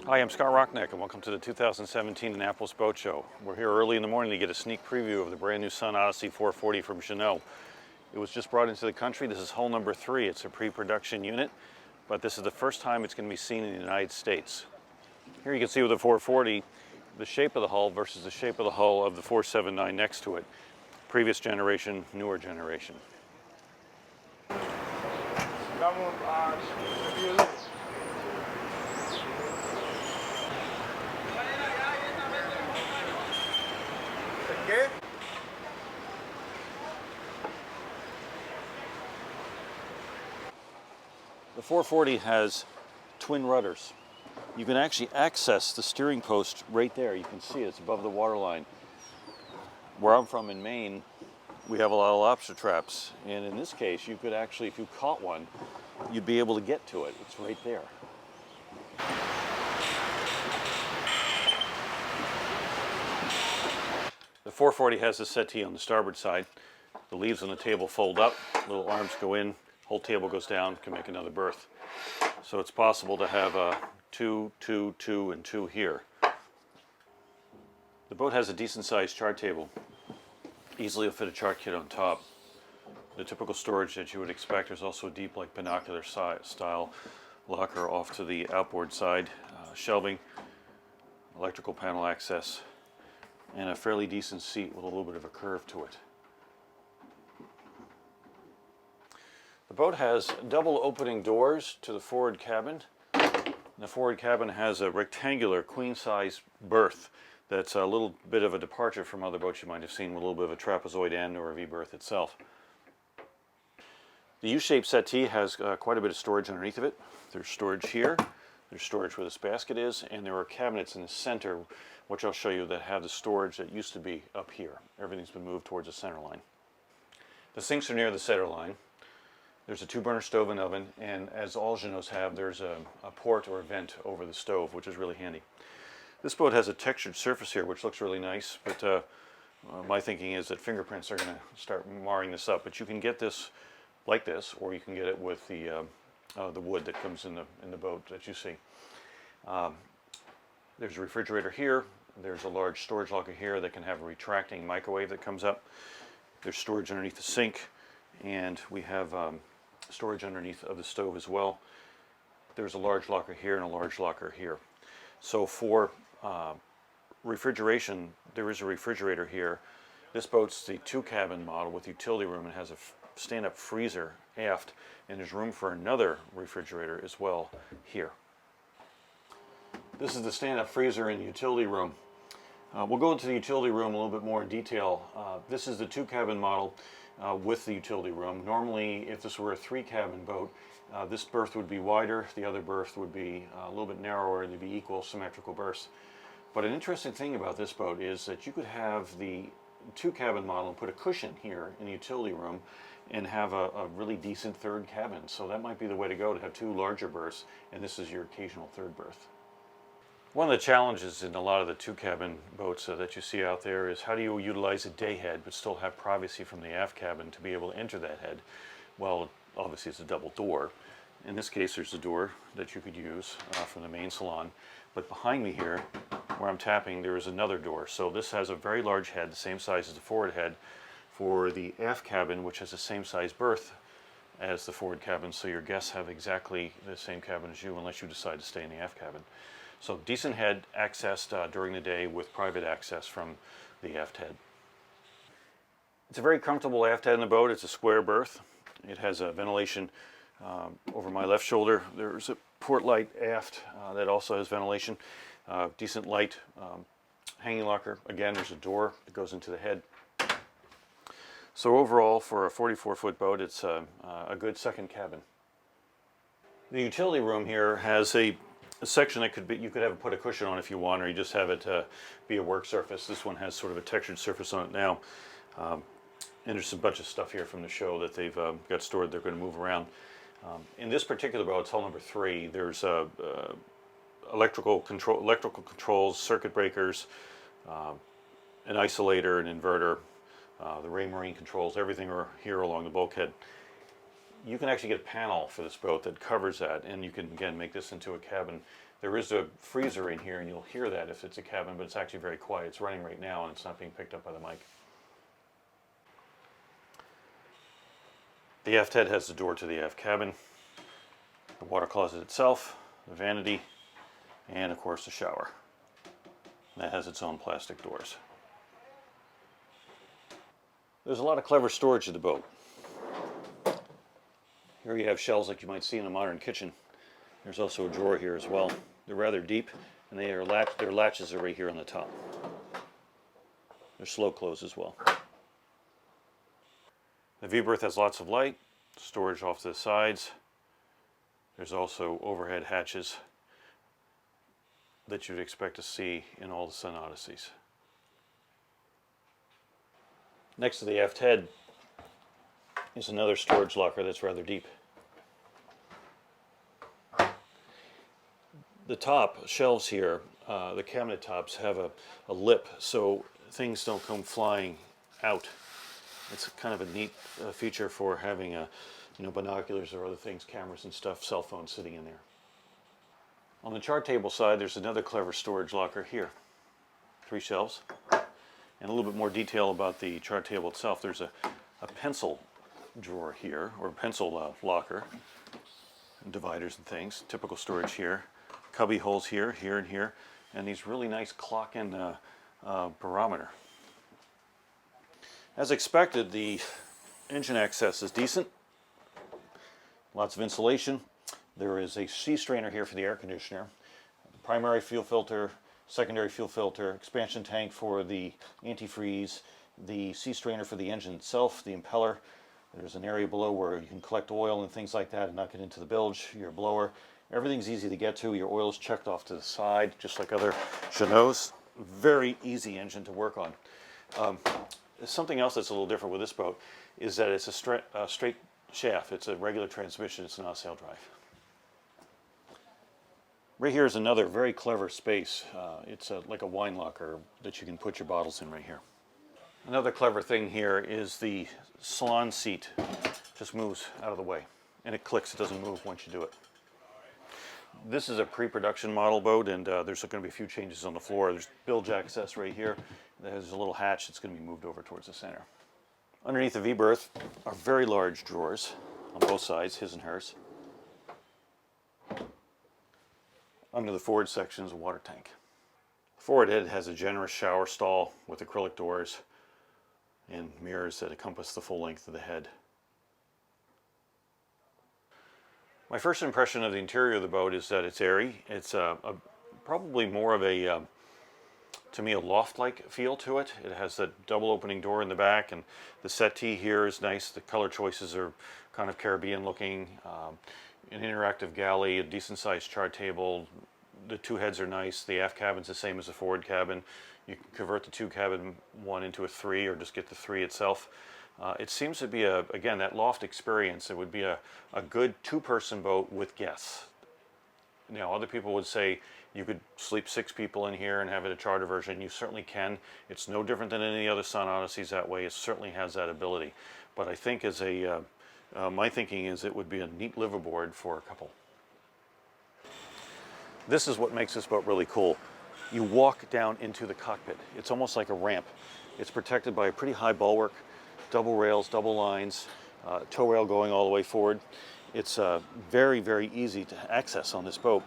Hi, I'm Scott Rocknak and welcome to the 2017 Annapolis Boat Show. We're here early in the morning to get a sneak preview of the brand new Sun Odyssey 440 from Jeanneau. It was just brought into the country. This is hull number 3. It's a pre-production unit, but this is the first time it's going to be seen in the United States. Here you can see with the 440, the shape of the hull versus the shape of the hull of the 479 next to it. Previous generation, newer generation. The 440 has twin rudders. You can actually access the steering post right there. You can see it's above the waterline. Where I'm from in Maine, we have a lot of lobster traps. And in this case, you could actually, if you caught one, you'd be able to get to it. It's right there. The 440 has a settee on the starboard side. The leaves on the table fold up, little arms go in, whole table goes down, can make another berth. So it's possible to have a 2, 2, 2, and 2 here. The boat has a decent sized chart table. Easily will fit a chart kit on top. The typical storage that you would expect. There's also a deep, like binocular style locker off to the outboard side, shelving, electrical panel access, and a fairly decent seat with a little bit of a curve to it. The boat has double opening doors to the forward cabin. The forward cabin has a rectangular queen-size berth that's a little bit of a departure from other boats you might have seen with a little bit of a trapezoid end or a V-berth itself. The U-shaped settee has quite a bit of storage underneath of it. There's storage here, there's storage where this basket is, and there are cabinets in the center, which I'll show you, that have the storage that used to be up here. Everything's been moved towards the center line. The sinks are near the center line. There's a 2-burner stove and oven, and as all Jeanneaus have, there's a port or a vent over the stove, which is really handy. This boat has a textured surface here, which looks really nice, but my thinking is that fingerprints are going to start marring this up. But you can get this like this, or you can get it with the wood that comes in the boat that you see. There's a refrigerator here. There's a large storage locker here that can have a retracting microwave that comes up. There's storage underneath the sink, and we have storage underneath of the stove as well. There's a large locker here and a large locker here. So for refrigeration, there is a refrigerator here. This boat's the 2-cabin model with utility room and has a stand-up freezer aft, and there's room for another refrigerator as well here. This is the stand-up freezer in the utility room. We'll go into the utility room a little bit more in detail. This is the 2-cabin model with the utility room. Normally, if this were a 3-cabin boat, this berth would be wider, the other berth would be a little bit narrower, they'd be equal symmetrical berths. But an interesting thing about this boat is that you could have the 2-cabin model and put a cushion here in the utility room and have a really decent 3rd cabin. So that might be the way to go, to have 2 larger berths, and this is your occasional 3rd berth. One of the challenges in a lot of the 2-cabin boats that you see out there is how do you utilize a day head but still have privacy from the aft cabin to be able to enter that head? Well, obviously it's a double door. In this case, there's a door that you could use from the main salon, but behind me here, where I'm tapping, there is another door. So this has a very large head, the same size as the forward head, for the aft cabin, which has the same size berth as the forward cabin, so your guests have exactly the same cabin as you unless you decide to stay in the aft cabin. So decent head accessed during the day with private access from the aft head. It's a very comfortable aft head in the boat. It's a square berth. It has a ventilation over my left shoulder. There's a port light aft that also has ventilation. Decent light hanging locker. Again, there's a door that goes into the head. So overall, for a 44-foot boat, it's a good 2nd cabin. The utility room here has a section that could be, you could have put a cushion on if you want, or you just have it be a work surface. This one has sort of a textured surface on it now. And there's a bunch of stuff here from the show that they've got stored. They're going to move around. In this particular boat, it's hull number 3. There's electrical controls, circuit breakers, an isolator, an inverter, the Ray Marine controls, everything are here along the bulkhead. You can actually get a panel for this boat that covers that, and you can again make this into a cabin There is a freezer in here, and you'll hear that if it's a cabin, but it's actually very quiet. It's running right now, and it's not being picked up by the mic. The aft head has the door to the aft cabin, the water closet itself, the vanity, and of course the shower. That has its own plastic doors. There's a lot of clever storage in the boat. Here you have shelves like you might see in a modern kitchen. There's also a drawer here as well. They're rather deep, and their latches are right here on the top. They're slow close as well. The V-berth has lots of light, storage off to the sides. There's also overhead hatches that you'd expect to see in all the Sun Odysseys. Next to the aft head is another storage locker that's rather deep. The top shelves here, the cabinet tops, have a lip so things don't come flying out. It's kind of a neat feature for having binoculars or other things, cameras and stuff, cell phones sitting in there. On the chart table side, there's another clever storage locker here. 3 shelves. And a little bit more detail about the chart table itself. There's a pencil drawer here, or pencil locker, and dividers and things. Typical storage here. Cubby holes here, here, and here. And these really nice clock and barometer. As expected, the engine access is decent. Lots of insulation. There is a sea strainer here for the air conditioner. Primary fuel filter, secondary fuel filter, expansion tank for the antifreeze, the sea strainer for the engine itself, the impeller. There's an area below where you can collect oil and things like that and not get into the bilge, your blower. Everything's easy to get to. Your oil's checked off to the side, just like other Jeanneau's. Very easy engine to work on. Something else that's a little different with this boat is that it's a straight shaft. It's a regular transmission. It's not a sail drive. Right here is another very clever space. It's like a wine locker that you can put your bottles in right here. Another clever thing here is the Salon seat just moves out of the way, and it clicks. It doesn't move once you do it. This is a pre-production model boat, and there's going to be a few changes on the floor. There's bilge access right here. There's a little hatch that's going to be moved over towards the center. Underneath the V-berth are very large drawers on both sides, his and hers. Under the forward section is a water tank. The forward head has a generous shower stall with acrylic doors and mirrors that encompass the full length of the head. My first impression of the interior of the boat is that it's airy. It's probably more of a, to me, a loft-like feel to it. It has that double opening door in the back, and the settee here is nice. The color choices are kind of Caribbean looking. An interactive galley, a decent sized chart table. The 2 heads are nice. The aft cabin's the same as the forward cabin. You can convert the 2 cabin one into a 3 or just get the 3 itself. It seems to be, again, that loft experience. It would be a good 2-person boat with guests. Now, other people would say you could sleep 6 people in here and have it a charter version. You certainly can. It's no different than any other Sun Odysseys that way. It certainly has that ability. But I think as a my thinking is it would be a neat liveaboard for a couple. This is what makes this boat really cool. You walk down into the cockpit. It's almost like a ramp. It's protected by a pretty high bulwark, double rails, double lines, tow rail going all the way forward. It's very, very easy to access on this boat.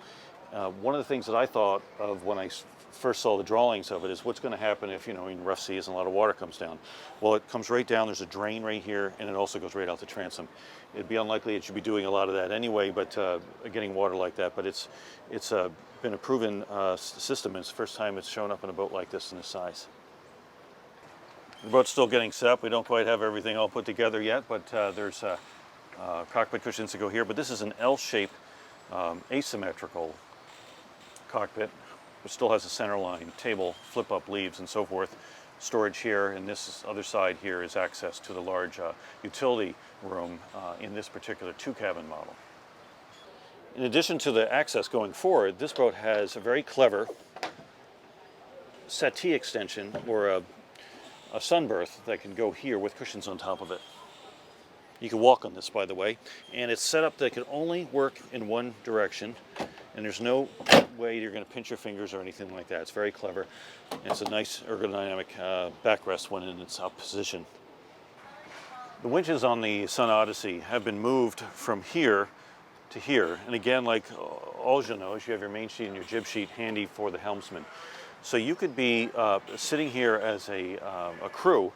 One of the things that I thought of when I first saw the drawings of it is what's going to happen if, in rough seas and a lot of water comes down. Well, it comes right down. There's a drain right here, and it also goes right out the transom. It'd be unlikely it should be doing a lot of that anyway, but getting water like that. But it's been a proven system. It's the first time it's shown up in a boat like this in this size. The boat's still getting set up. We don't quite have everything all put together yet, but there's cockpit cushions to go here. But this is an L-shaped asymmetrical cockpit. It still has a center line, table, flip-up leaves, and so forth. Storage here, and this other side here is access to the large utility room in this particular 2-cabin model. In addition to the access going forward, this boat has a very clever settee extension, or a sunberth that can go here with cushions on top of it. You can walk on this, by the way, and it's set up that it can only work in one direction, and there's no way you're going to pinch your fingers or anything like that. It's very clever. And it's a nice ergonomic backrest when in its up position. The winches on the Sun Odyssey have been moved from here to here, and again, like all Jeanneaus, you have your main sheet and your jib sheet handy for the helmsman. So you could be sitting here as a crew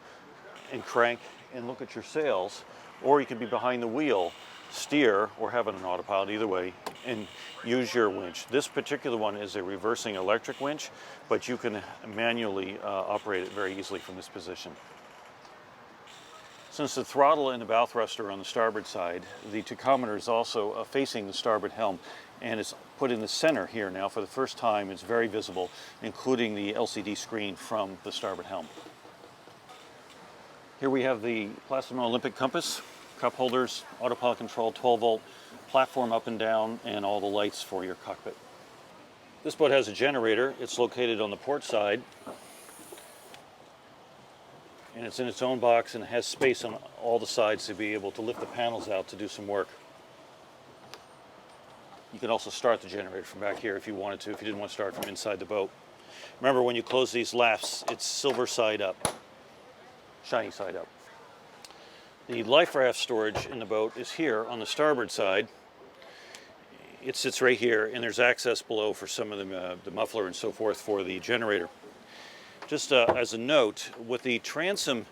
and crank and look at your sails, or you could be behind the wheel, steer, or have it on autopilot, either way, and use your winch. This particular one is a reversing electric winch, but you can manually operate it very easily from this position. Since the throttle and the bow thruster are on the starboard side, the tachometer is also facing the starboard helm, and it's put in the center here now. For the first time, it's very visible, including the LCD screen from the starboard helm. Here we have the Plasma Olympic compass, cup holders, autopilot control, 12-volt, platform up and down, and all the lights for your cockpit. This boat has a generator. It's located on the port side, and it's in its own box and has space on all the sides to be able to lift the panels out to do some work. You can also start the generator from back here if you wanted to, if you didn't want to start from inside the boat. Remember, when you close these lafts, it's silver side up. Shiny side up. The life raft storage in the boat is here on the starboard side. It sits right here, and there's access below for some of the muffler and so forth for the generator. Just as a note, with the transom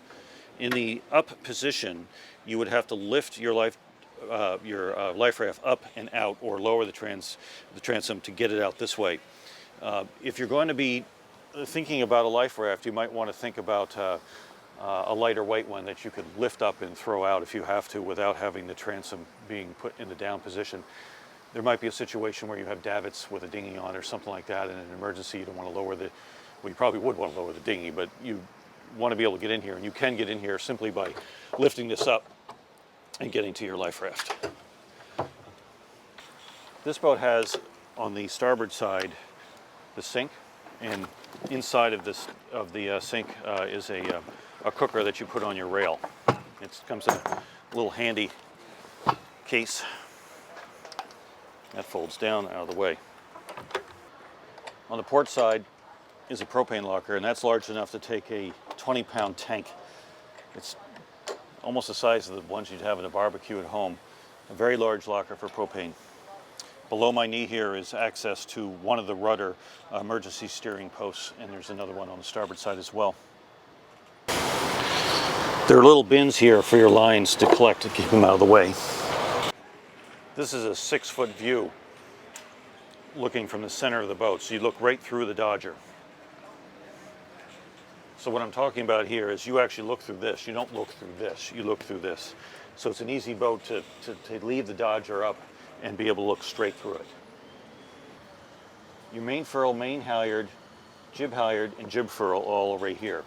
in the up position, you would have to lift your life raft up and out, or lower the transom to get it out this way. If you're going to be thinking about a life raft, you might want to think about a lighter weight one that you could lift up and throw out if you have to, without having the transom being put in the down position. There might be a situation where you have davits with a dinghy on or something like that. In an emergency, you don't want to lower the, well, you probably would want to lower the dinghy, but you want to be able to get in here, and you can get in here simply by lifting this up and getting to your life raft. This boat has, on the starboard side, the sink, and inside of the sink is a cooker that you put on your rail. It comes in a little handy case that folds down out of the way. On the port side is a propane locker, and that's large enough to take a 20-pound tank. It's almost the size of the ones you'd have in a barbecue at home. A very large locker for propane. Below my knee here is access to one of the rudder emergency steering posts, and there's another one on the starboard side as well. There are little bins here for your lines to collect to keep them out of the way. This is a 6-foot view looking from the center of the boat, so you look right through the Dodger. So what I'm talking about here is you actually look through this. You don't look through this, you look through this. So it's an easy boat to leave the Dodger up and be able to look straight through it. Your main furl, main halyard, jib halyard, and jib furl all right here.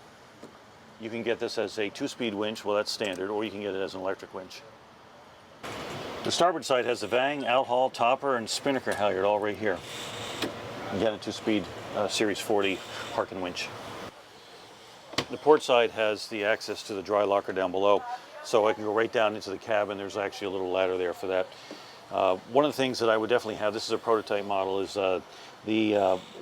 You can get this as a 2-speed winch, well, that's standard, or you can get it as an electric winch. The starboard side has the Vang, outhaul, topper, and spinnaker halyard all right here. Again, a 2-speed Series 40 Harken winch. The port side has the access to the dry locker down below, so I can go right down into the cabin. There's actually a little ladder there for that. One of the things that I would definitely have, this is a prototype model, is the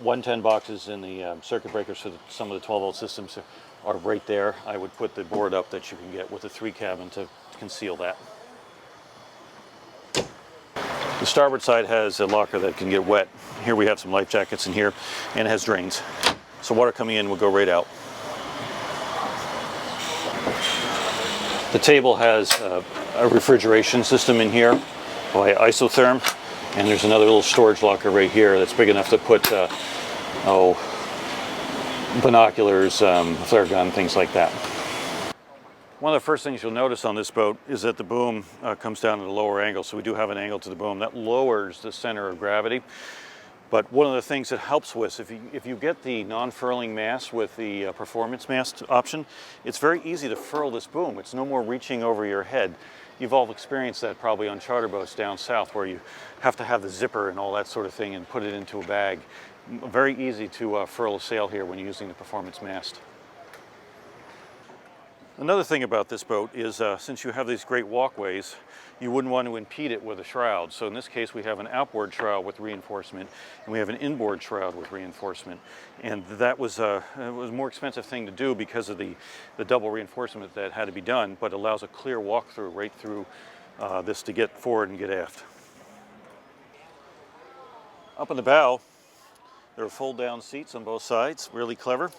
110 boxes and the circuit breakers for some of the 12-volt systems are right there. I would put the board up that you can get with the 3 cabin to conceal that. The starboard side has a locker that can get wet. Here we have some life jackets in here, and it has drains. So water coming in will go right out. The table has a refrigeration system in here by isotherm, and there's another little storage locker right here that's big enough to put binoculars, flare gun, things like that. One of the first things you'll notice on this boat is that the boom comes down at a lower angle, so we do have an angle to the boom. That lowers the center of gravity. But one of the things that helps with, if you get the non-furling mast with the performance mast option, it's very easy to furl this boom. It's no more reaching over your head. You've all experienced that probably on charter boats down south, where you have to have the zipper and all that sort of thing and put it into a bag. Very easy to furl a sail here when you're using the performance mast. Another thing about this boat is since you have these great walkways, you wouldn't want to impede it with a shroud. So in this case, we have an outboard shroud with reinforcement, and we have an inboard shroud with reinforcement. And that was it was a more expensive thing to do because of the double reinforcement that had to be done, but allows a clear walkthrough right through this to get forward and get aft. Up in the bow, there are fold-down seats on both sides, really clever.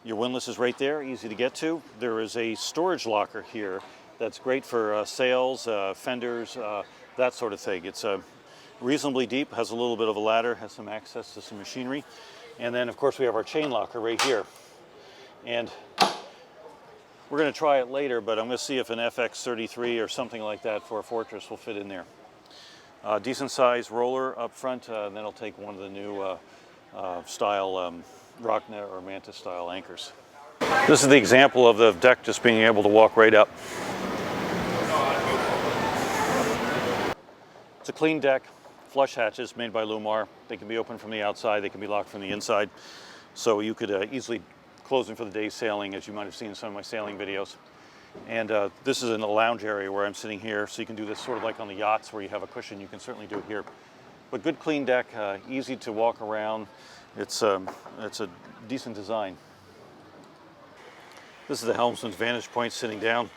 Your windlass is right there, easy to get to. There is a storage locker here that's great for sails, fenders, that sort of thing. It's reasonably deep, has a little bit of a ladder, has some access to some machinery. And then, of course, we have our chain locker right here. And we're going to try it later, but I'm going to see if an FX33 or something like that for a Fortress will fit in there. Decent sized roller up front, and then I'll take one of the new style ROCKNAK or Mantis style anchors. This is the example of the deck just being able to walk right up. It's a clean deck, flush hatches made by Lumar. They can be opened from the outside, they can be locked from the inside. So you could easily close them for the day's sailing, as you might have seen in some of my sailing videos. And this is in a lounge area where I'm sitting here, so you can do this sort of like on the yachts where you have a cushion. You can certainly do it here. But good clean deck, easy to walk around. It's a decent design. This is the helmsman's vantage point sitting down.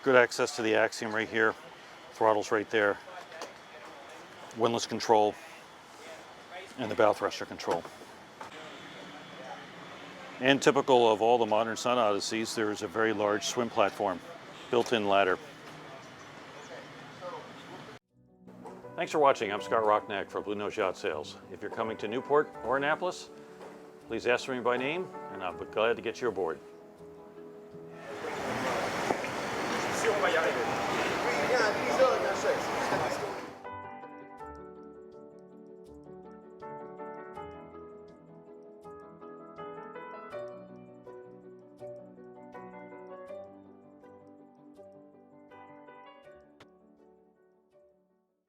Good access to the axiom right here. Throttle's right there. Windlass control and the bow thruster control. And typical of all the modern Sun Odysseys, there is a very large swim platform, built-in ladder. Thanks for watching. I'm Scott Rocknak for Blue Nose Yacht Sales. If you're coming to Newport or Annapolis, please ask for me by name, and I'll be glad to get you aboard.